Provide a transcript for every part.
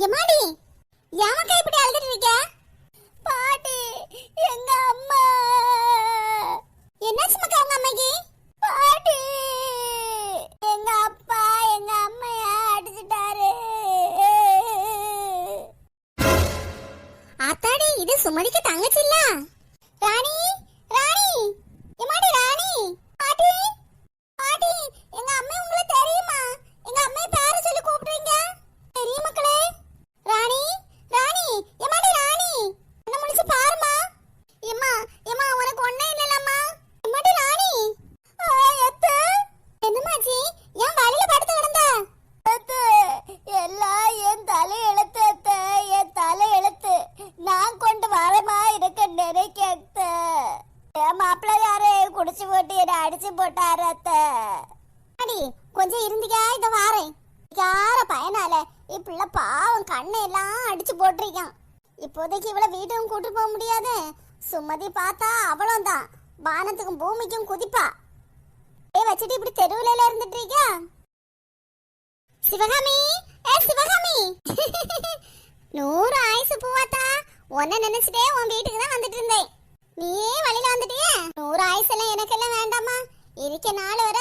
எம்மாடி ஏமாக்கா இப்படி அழுதுட்டு இருக்க? பாட்டி, எங்க அம்மா. என்னாச்சு மக்கா உங்க அம்மைக்கு? பாட்டி, எங்க அப்பா எங்க அம்மைய அடிச்சிட்டாரு. ஆத்தாடி, இது சுமதிக்கு தங்கச்சி இல்ல? ராணி, ராணி, எம்மாடி ராணி. பாட்டி, பாட்டி, எங்க அம்மை உங்களுக்கு தெரியுமா? எங்க அம்மை பேரை சொல்லி கூப்பிடுறீங்க. தெரியும் மக்களே. ராணி, ராணி, எம்மாடி ராணி, என்ன முடிச்சு பாருமா. எம்மா, எம்மா உனக்கு ஒண்ணே இல்லலம்மா. எம்மாடி ராணி. அத்தை, என்னமாச்சி? ஏன் வழியில படுத்து கிடந்த? அத்தை, எல்லாம் என் தலை எழுத்து அத்தை, என் தலை எழுத்து. நான் கொண்டு வரமா இருக்க நினைக்க அத்தை. என் மாப்பிள்ள யாரு குடிச்சு போட்டு என்ன அடிச்சு போட்டாரு அத்தை. அடி கொஞ்சம் இருந்துக்கா, இத வாரேன். யார பயனால இப்பிள்ள பாவம் கண்ணை எல்லாம் அடிச்சு போட்டிருக்கான். இப்போதைக்கு இவளை வீட்டுக்கும் கூட்டு போக முடியாது. சுமதி பார்த்தா அவளும் தான் வானத்துக்கும் பூமிக்கும் குதிப்பா. வச்சுட்டு இப்படி தெருவுல இருந்துட்டு இருக்கியா? சிவகாமி, சிவகாமி. 100 ஆயுசு பூவாத்தா. உன்னை நினைச்சிட்டே உன் வீட்டுக்கு தான் வந்துட்டு இருந்தேன். நீயே வழியில வந்துட்டியே. 100 ஆயுசு எல்லாம் எனக்கெல்லாம் வேண்டாமா. இருக்க நாள் வர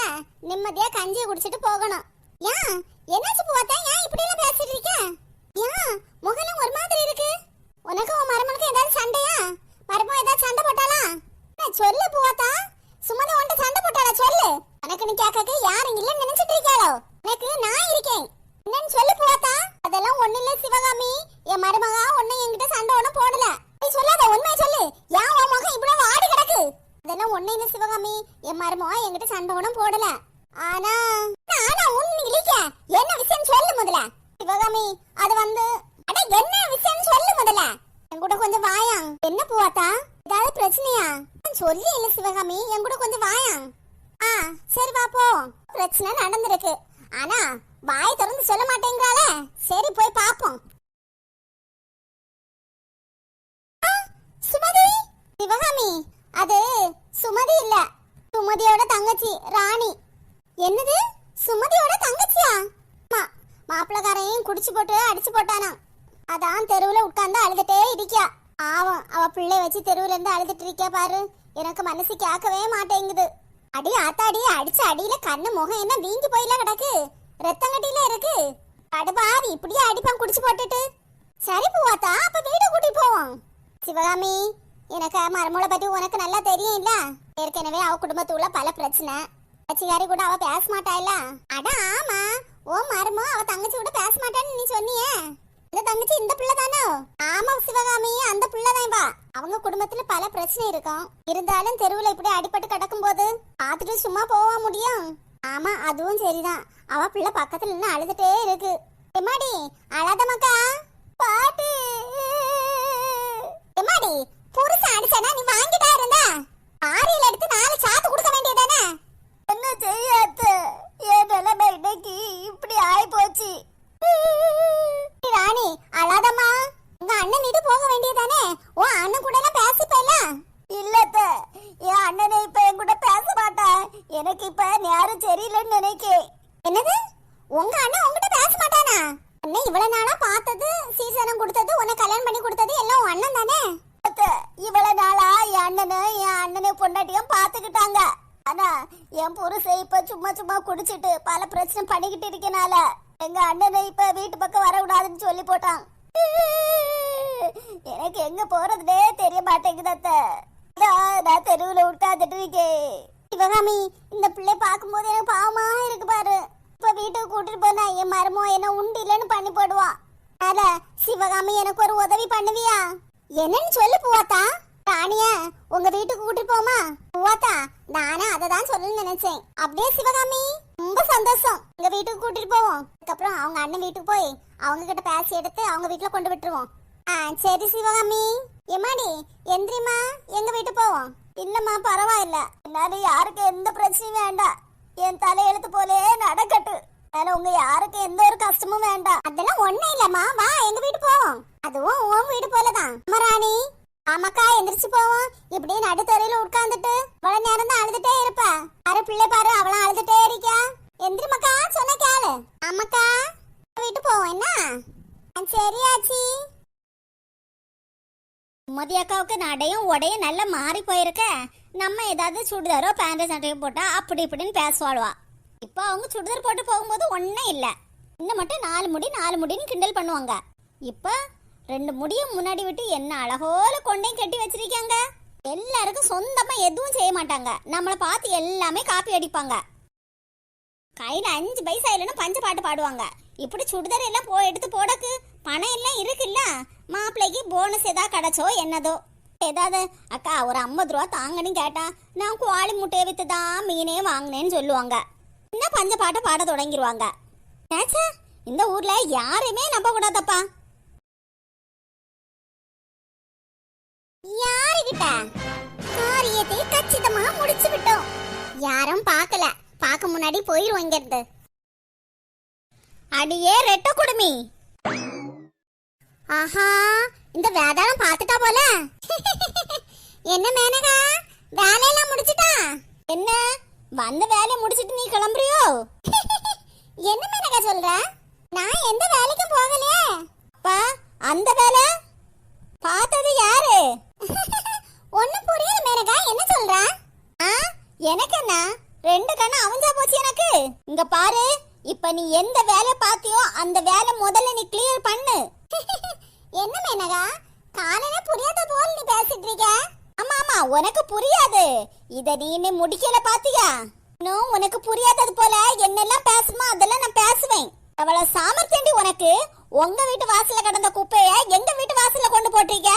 நிம்மதியா கஞ்சியை குடிச்சிட்டு போகணும். ஏன் என்னாச்சு பூவாத்தா? ஏன் இப்படி எல்லாம் பேசிட்டு இருக்க? ஏன் முகலாம் ஒரு மாதிரி இருக்கு? உனக்கு உன் மருமனுக்கு ஏதாவது சண்டையா? மருமன் ஏதாவது சண்டை போட்டாளா? சொல்லு பூவாத்தா. சுமதி உன்கிட்ட சண்டை போட்டாளா? சொல்லு. உனக்கு நீ கேட்க யாரும் இல்லைன்னு நினைச்சிட்டு இருக்காளோ? எனக்கு நான் இருக்கேன். என்னன்னு சொல்லு பூவாத்தா. அதெல்லாம் ஒண்ணு இல்ல சிவகாமி. என் மருமகா ஒண்ணு என்கிட்ட சண்டை ஒண்ணும் போடல. நீ சொல்லாத, உண்மையை சொல்லு. ஏன் உன் முகம் இவ்வளவு ஆடி கிடக்கு? அதெல்லாம் ஒண்ணு இல்ல சிவகாமி. என் மருமகா என்கிட்ட சண்டை ஒண்ணும் போடல. ஆனா ஒண்ணு இல்லைக்க. என்ன விஷயம் சொல்லு முதல்ல. சிவகாமி, அது வந்து அட என்ன விஷயம் சொல்லு முதல்ல. என் கூட கொஞ்சம் வாயா. என்ன பூவாத்தா, ஏதாவது பிரச்சனையா? சொல்லி இல்ல சிவகாமி, என் கூட கொஞ்சம் வாயா. சரி வா போ. பிரச்சனை நடந்திருக்கு, ஆனா வாய் திறந்து சொல்ல மாட்டேங்கிறாள. சரி போய் பாப்போம். சுமதி. சிவகாமி, அது சுமதி இல்ல, சுமதியோட தங்கச்சி ராணி. என்னது, சுமதியோட தங்கச்சியா? மாப்பிள்ளக்காரையும் குடிச்சு போட்டு அடிச்சு போட்டானா. அதான் தெருவுல உட்கார்ந்து அழுதுட்டே இருக்கியா. ஆவம், அவ பிள்ளை வச்சு தெருவுல இருந்து அழுதுட்டு இருக்கியா பாரு. எனக்கு மனசு கேட்கவே மாட்டேங்குது. அடி ஆத்தாடி, அடிச்ச அடியில கண்ணு முகம் என்ன வீங்கி போயில கிடக்கு. ரத்தங்கட்டில இருக்கு. கடுபாவி இப்படியே அடிப்பான் குடிச்சு போட்டுட்டு. சரி பூவாத்தா, அப்ப வீடு கூட்டி போவோம். சிவகாமி, எனக்கு மருமகளை பத்தி உனக்கு நல்லா தெரியும் இல்ல? ஏற்கனவே அவ குடும்பத்துள்ள பல பிரச்சனை. கட்சிக்காரி கூட அவ பேச மாட்டா இல்ல? அட ஆமா, ஓ மருமோ அவ தங்கச்சி கூட பேச மாட்டான்னு நீ சொன்னியே. இந்த தங்கச்சி இந்த பிள்ளை தானோ? ஆமா சிவகாமி, அந்த பிள்ளைதான். வா, அவங்க குடும்பத்துல பல பிரச்சனை இருக்கும். இருந்தாலும் தெருவுல இப்படி அடிபட்டு கிடக்கும் போது பாத்துட்டு சும்மா போவா முடியும்? ஆமா, அதுவும் சரிதான். அவ பிள்ளை பக்கத்துல நின்று அழுதுட்டே இருக்கு. எம்மாடி அழாத மக்கா. பாட்டி, எம்மாடி புருஷன் அடிச்சனா நீ வாங்கிட்டா இருந்தா ஆரியில எடுத்து 4 சாத்து கொடுக்க வேண்டியதானே? என்ன செய்யாத, என் நிலைமை இன்னைக்கு இப்படி ஆயி போச்சு. ராணி அழாதம்மா. உங்க அண்ணன் வீட்டு போக வேண்டியதானே? உன் அண்ணன் கூட எல்லாம் பேசிப்பேல? இல்லத்த, என் அண்ணனை இப்ப என் கூட பேச மாட்டான். எனக்கு இப்ப நேரம் சரியில்லைன்னு நினைக்கேன். என்னது, உங்க அண்ணன் உங்ககிட்ட பேச மாட்டானா? அண்ணன் இவ்வளவு நாளா பார்த்தது, சீசனம் கொடுத்தது, உன்னை கல்யாணம் பண்ணி கொடுத்தது எல்லாம் உன் அண்ணன் தானே? இவ்வளவு நாளா என் அண்ணனை பொண்டாட்டியும் பாத்துக்கிட்டாங்க. ஆனா என் புருஷன் இப்ப சும்மா சும்மா குடிச்சிட்டு பல பிரச்சனை பண்ணிக்கிட்டு இருக்கனால எங்க அண்ணனை இப்ப வீட்டு பக்கம் வரக்கூடாதுன்னு சொல்லி போட்டான். எனக்கு எங்க போறதுனே தெரிய மாட்டேங்குது. நான் தெருவுல உட்காந்துட்டு இருக்கேன். சிவகாமி, இந்த பிள்ளை பார்க்கும்போது எனக்கு பாவமா இருக்கு பாரு. இப்ப வீட்டுக்கு கூட்டிட்டு போனா என் மருமோ என்ன உண்டு இல்லைன்னு பண்ணி போடுவான். அத சிவகாமி, எனக்கு ஒரு உதவி பண்ணுவியா? என்னன்னு சொல்லு பூவாத்தா. ராணியா, உங்க வீட்டுக்கு கூட்டிட்டு போமா? பூவாத்தா, நானே அதை தான் சொல்லணும்னு நினைச்சேன். அப்படியே சிவகாமி, ரொம்ப சந்தோஷம். எங்க வீட்டுக்கு கூட்டிட்டு போவோம். அதுக்கப்புறம் அவங்க அண்ணன் வீட்டுக்கு போய் அவங்க கிட்ட பேசி எடுத்து அவங்க வீட்டுல கொண்டு விட்டுருவோம். சரி சிவகாமி. எம்மாடி எந்திரிமா, எங்க வீட்டுக்கு போவோம். இல்லம்மா பரவாயில்ல, என்னால யாருக்கு எந்த பிரச்சனையும் வேண்டாம். என் தலையெழுத்து போலே நடக்கட்டு. உங்க யாருக்கு எந்த ஒரு கஷ்டமும் வேண்டாம். அதெல்லாம் ஒண்ணே இல்லம்மா, வா எங்க வீட்டு போவோம். அதுவும் உன் வீடு போலதான். ராணி, ஆமாக்கா எந்திரிச்சு போவோம். இப்படியே நடுத்தரையில உட்கார்ந்துட்டு இவ்வளவு நேரம் தான் அழுதுட்டே இருப்ப. பாரு பிள்ளை பாரு, அவளும் அழுதுட்டே இருக்கா. எந்திரிமக்கா, சொன்ன கேளு. ஆமாக்கா வீட்டு போவோம். என்ன சரியாச்சி. சுமதி அக்காவுக்கு நடையும் உடையும் நல்லா மாறி போயிருக்க. நம்ம ஏதாவது சுடிதாரோ பேண்ட் சட்டையோ போட்டா அப்படி இப்படின்னு பேசுவாள்வா. இப்போ அவங்க சுடிதார் போட்டு போகும்போது ஒன்றும் இல்லை, இன்னும் மட்டும் 4 முடின்னு கிண்டல் பண்ணுவாங்க. இப்போ 2 முடியும் முன்னாடி விட்டு என்ன அழகோல கொண்டையும் கட்டி வச்சிருக்காங்க. எல்லாருக்கும் சொந்தமா எதுவும் செய்ய மாட்டாங்க, நம்மளை பார்த்து எல்லாமே காப்பி அடிப்பாங்க. கையில 5 பைசா இல்லைன்னு பஞ்ச பாட்டு பாடுவாங்க. இப்படி சுடிதார் எல்லாம் எடுத்து போடக்கு பணம் எல்லாம் இருக்குல்ல, மாப்பிள்ளைக்கு போனஸ் ஏதாவது கிடைச்சோ என்னதோ. ஏதாவது அக்கா ஒரு 50 ரூபா தாங்கன்னு கேட்டா நான் கோழி முட்டையை வித்து தான் மீனே வாங்கினேன்னு சொல்லுவாங்க. என்ன பஞ்ச பாட்டை பாட தொடங்கிடுவாங்க. இந்த ஊர்ல யாரையுமே நம்ப கூடாதப்பா. யாருகிட்ட காரியத்தை கச்சிதமா முடிச்சு விட்டோம். யாரும் பார்க்கல, பார்க்க முன்னாடி போயிருவோம் இங்க இருந்து. அடியே ரெட்ட குடுமி, ஆஹா இந்த வேதாளம் பார்த்துட்டா போல. என்ன மேனகா வேலையெல்லாம் முடிச்சிட்டா? என்ன வந்த வேலையை முடிச்சிட்டு நீ கிளம்புறியோ? என்ன மேனகா சொல்ற? நான் எந்த வேலைக்கும் போகலையே. அப்பா அந்த வேலை பார்த்தது யாரு? ஒண்ணும் புரியல மேனகா, என்ன சொல்ற? எனக்கு என்ன 2 கண்ணு அவஞ்சா போச்சு எனக்கு. இங்க பாரு, இப்ப நீ எந்த வேலை பார்த்தியோ அந்த வேலை முதல்ல நீ கிளியர் பண்ணு. என்ன மேனகா காலையில புரியாத போல நீ பேசிட்டு இருக்க? ஆமா ஆமா உனக்கு புரியாது, இத நீ முடிக்கல பாத்தியா? இன்னும் உனக்கு புரியாதது போல என்னெல்லாம் பேசுமோ அதெல்லாம் நான் பேசுவேன். அவ்வளவு சாமர்த்தியண்டி உனக்கு. உங்க வீட்டு வாசல்ல கிடந்த குப்பைய எங்க வீட்டு வாசல்ல கொண்டு போட்டிருக்க,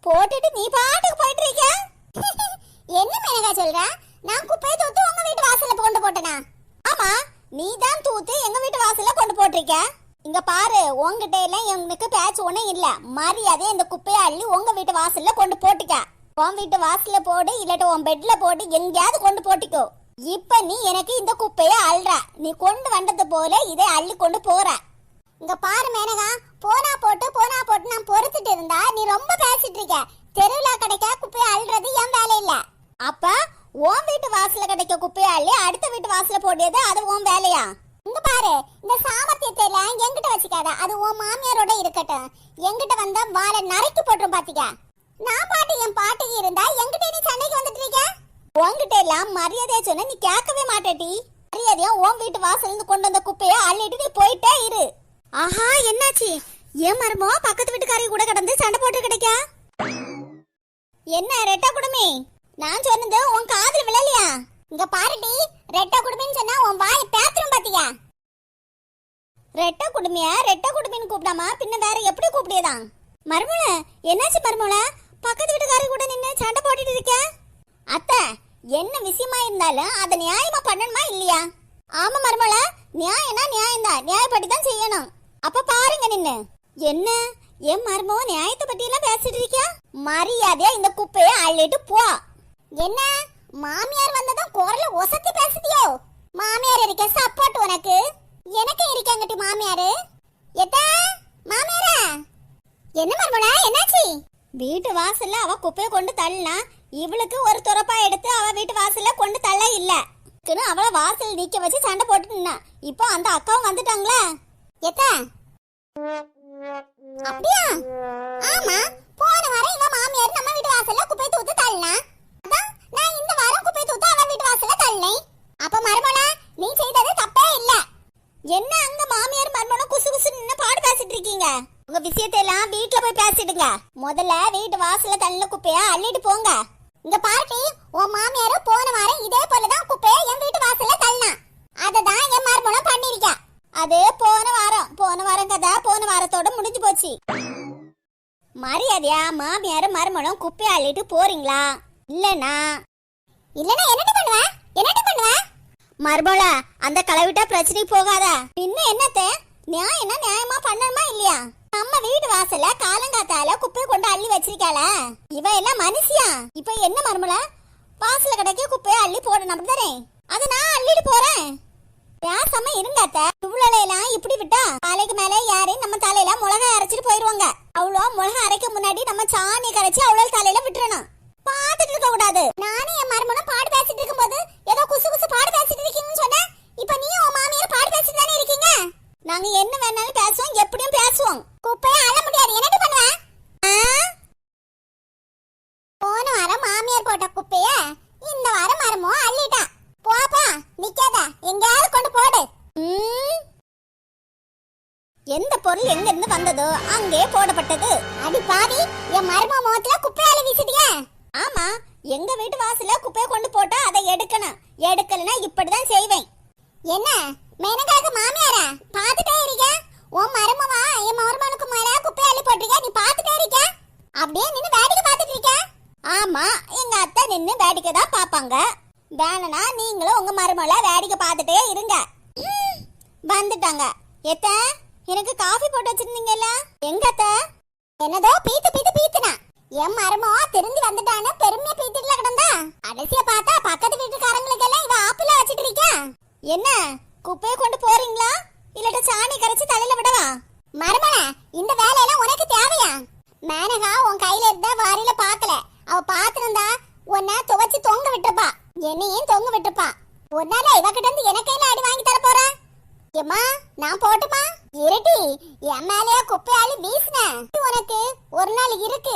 போட்டுட்டு நீ பாட்டுக்கு போயிட்டு இருக்க. என்ன மேனகா சொல்ற? நான் குப்பையை தூத்து உங்க வீட்டு வாசல்ல கொண்டு போட்டனா? ஆமா நீ தான் தூத்து எங்க வீட்டு வாசல்ல கொண்டு போட்டிருக்க. இங்க பாரு, உங்ககிட்ட எல்லாம் எனக்கு பேச்சு ஒண்ணும் இல்ல. மரியாதையா இந்த குப்பையை அள்ளி உங்க வீட்டு வாசல்ல கொண்டு போட்டுக்க. உன் வீட்டு வாசல்ல போடு, இல்லாட்ட உன் பெட்ல போட்டு எங்கேயாவது கொண்டு போட்டிக்கோ. இப்ப நீ எனக்கு இந்த குப்பைய அள்ளுற, நீ கொண்டு வந்தது போல இதை அள்ளி கொண்டு போற. இங்க பாரு மேனகா, போனா போட்டு நான் பொறுத்துட்டு இருந்தா நீ ரொம்ப பேசிட்டு இருக்க. தெருவுல கிடைக்க குப்பையை அள்ளுறது என் வேலை இல்ல. அப்ப உன் வீட்டு வாசல்ல கிடைக்க குப்பையை அள்ளி அடுத்த வீட்டு வாசல்ல போடியது அது உன் வேலையா? இங்க பாரு, இந்த சாமர்த்தியத்தை எல்லாம் என்கிட்ட வச்சுக்காத, அது உன் மாமியாரோட இருக்கட்டும். என்கிட்ட வந்தா வாழை நரைக்கு போட்டுரும் பாத்திக்க. நான் பாட்டு என் பாட்டுக்கு இருந்தா என்கிட்ட நீ சண்டைக்கு வந்துட்டு இருக்க. உன்கிட்ட எல்லாம் மரியாதையா சொன்ன நீ கேட்கவே மாட்டேடி. மரியாதையா உன் வீட்டு வாசல்ல இருந்து கொண்டு வந்த குப்பையை அள்ளிட்டு நீ போயிட்டே இரு. ஆஹா என்னாச்சு? ஏன் மருமோ பக்கத்து வீட்டுக்காரி கூட கடந்து சண்டை போட்டு கிடைக்க? என்ன ரெட்டா குடுமி, நான் சொன்னது உன் காதுல விழலையா? இங்க பாருடி, ரெட்டா குடுமின்னு சொன்னா உன் வாயை பேத்துரும் பாத்தியா? ரெட்டா குடுமின்னு கூப்பிடாமா பின்ன வேற எப்படி கூப்பிடியதான்? மருமல என்னாச்சு மருமல? பக்கத்து வீட்டுக்காரி கூட நின்னு சண்டை போட்டுட்டு இருக்க? அத்தை என்ன விஷயமா இருந்தாலும் அதை நியாயமா பண்ணணுமா இல்லையா? ஆமா மருமல, நியாயம்னா நியாயம்தான், நியாயப்படி தான் செய்யணும். அப்ப பாருங்க நின்னு. என்ன என் மருமோ நியாயத்தை பத்தி எல்லாம் பேசிட்டு இருக்கியா? மரியாதையா இந்த குப்பையை அள்ளிட்டு போ. என்ன மாமியார் வந்ததும் குரல ஒசத்தி பேசுதியோ? மாமியார் இருக்க சப்போர்ட் உனக்கு, எனக்கு இருக்காங்கட்டி மாமியாரு. எத்த மாமியாரா? என்ன மருமலா என்னாச்சு? வீட்டு வாசல்ல அவ குப்பையை கொண்டு தள்ளினா இவளுக்கு ஒரு துறப்பா எடுத்து அவ வீட்டு வாசல்ல கொண்டு தள்ள இல்ல. அவளை வாசல் நிக்க வச்சு சண்டை போட்டு நின்னா. இப்போ அந்த அக்காவும் வந்துட்டாங்களா? எத்த அப்படியா? ஆமா, போன வாரம் இவ மாமியார் நம்ம வீட்டு வாசல்ல குப்பை தூத்து தள்ளினா, அதான் நான் இந்த வாரம் குப்பை தூத்து அவ வீட்டு வாசல்ல தள்ளினேன். அப்ப மருமலா நீ செய்தது தப்பே இல்ல. என்ன அங்க மாமியார் மருமனும் குசு குசு நின்னு பாடு பேசிட்டு இருக்கீங்க? உங்க விஷயத்தை எல்லாம் வீட்டுல போய் பேசிடுங்க. முதல்ல வீட்டு வாசல்ல தள்ளின குப்பைய அள்ளிட்டு போங்க. இங்க பார்ட்டி, உன் மாமியார் போன வாரம் இதே போலதான் குப்பைய என் வீட்டு வாசல்ல தள்ளினா, அததான் என் மருமனும் பண்ணிருக்கா. அது போன வாரம் கதை போன வாரத்தோட முடிஞ்சு போச்சு. மரியாதையா மாமியார் மருமனும் குப்பைய அள்ளிட்டு போறீங்களா? இல்லனா என்னடி பண்ணுவ? மருமல அந்த கலவிட்டா பிரச்சனை போகாத. பின்ன என்னத்த நியாயம்னா நியாயமா பண்ணணுமா இல்லையா? நம்ம வீட்டு வாசல்ல காலங்காத்தால குப்பையை கொண்டு அள்ளி வச்சிருக்காள, இவ எல்லாம் மனுஷியா? இப்ப என்ன மருமல வாசல்ல கிடைக்க குப்பையை அள்ளி போடணும் அப்படிதானே? அதை நான் அள்ளிட்டு போறேன். பேசாம இருங்காத்த. இவ்வளவு எல்லாம் இப்படி விட்டா தலைக்கு மேல யாரு நம்ம தலையில மிளகா அரைச்சிட்டு போயிருவாங்க. அவ்வளோ மிளகா அரைக்க முன்னாடி நம்ம சாணி கரைச்சி அவ்வளவு தலையில விட்டுறணும். பாத்துட்டு இருக்க கூடாது. நானே என் மருமனும் பாடு பேசிட்டு இருக்கும் போது ஏதோ குசு குசு பாடு பேசிட்டு இருக்கீங்கன்னு சொன்ன. இப்ப நீ உன் மாமியார் பாடு பேசிட்டு தானே இருக்கீங்க. நாங்க என்ன வேணாலும் பேசுவோம், எப்படியும் பேசுவோம். குப்பை எந்த பொருள் எங்க இருந்து வந்ததோ அங்கே போடப்பட்டது. அடி பாவி, என் மருமக முகத்துல குப்பையால வீசுதியா? ஆமா, எங்க வீட்டு வாசல்ல குப்பையை கொண்டு போட்டா அதை எடுக்கணும். எடுக்கலனா இப்படிதான் செய்வேன். என்ன மேனகாக்கு மாமியாரா? பாத்துட்டே இருக்க. உன் மருமவா என் மருமனுக்கு மேல குப்பையை அள்ளி போட்டிருக்க. நீ பாத்துட்டே இருக்க. அப்படியே நின்னு வேடிக்கை பார்த்துட்டு இருக்க. ஆமா, எங்க அத்தை நின்னு வேடிக்கை தான் பாப்பாங்க. வேணனா நீங்களும் உங்க மருமகளை வேடிக்கை பார்த்துட்டே இருங்க. வந்துட்டாங்க. எத்த எனக்கு காஃபி போட்டு வச்சிருந்தீங்கல்ல, எங்க அத்தை? என்னதோ பீத்து பீத்து பீத்துனா என் மருமவா திரும்பி வந்துட்டான்னு பெருமையா பீத்துட்டுல கிடந்தா. கடைசியா பார்த்தா பக்கத்து வீட்டுக்காரங்களுக்கு எல்லாம் இவ ஆப்பிள வச்சிட்டு இருக்கா. என்ன குப்பையை கொண்டு போறீங்களா இல்லட்ட சாணி கரைச்சு தலையில விடவா? மருமனே, இந்த வேலையெல்லாம் உனக்கு தேவையா? மேனகா உன் கையில இருந்த வாரியில பாக்கல. அவ பாத்துருந்தா உன்னை துவச்சு தொங்க விட்டுப்பா, என்னையும் தொங்க விட்டுப்பா. ஒரு நாள் இவகிட்ட இருந்து எனக்கு கையில அடி வாங்கி தர போற. ஏமா நான் போட்டுமா? இருட்டி, என் மேலயா குப்பையாளி வீசுன. உனக்கு ஒரு நாள் இருக்கு.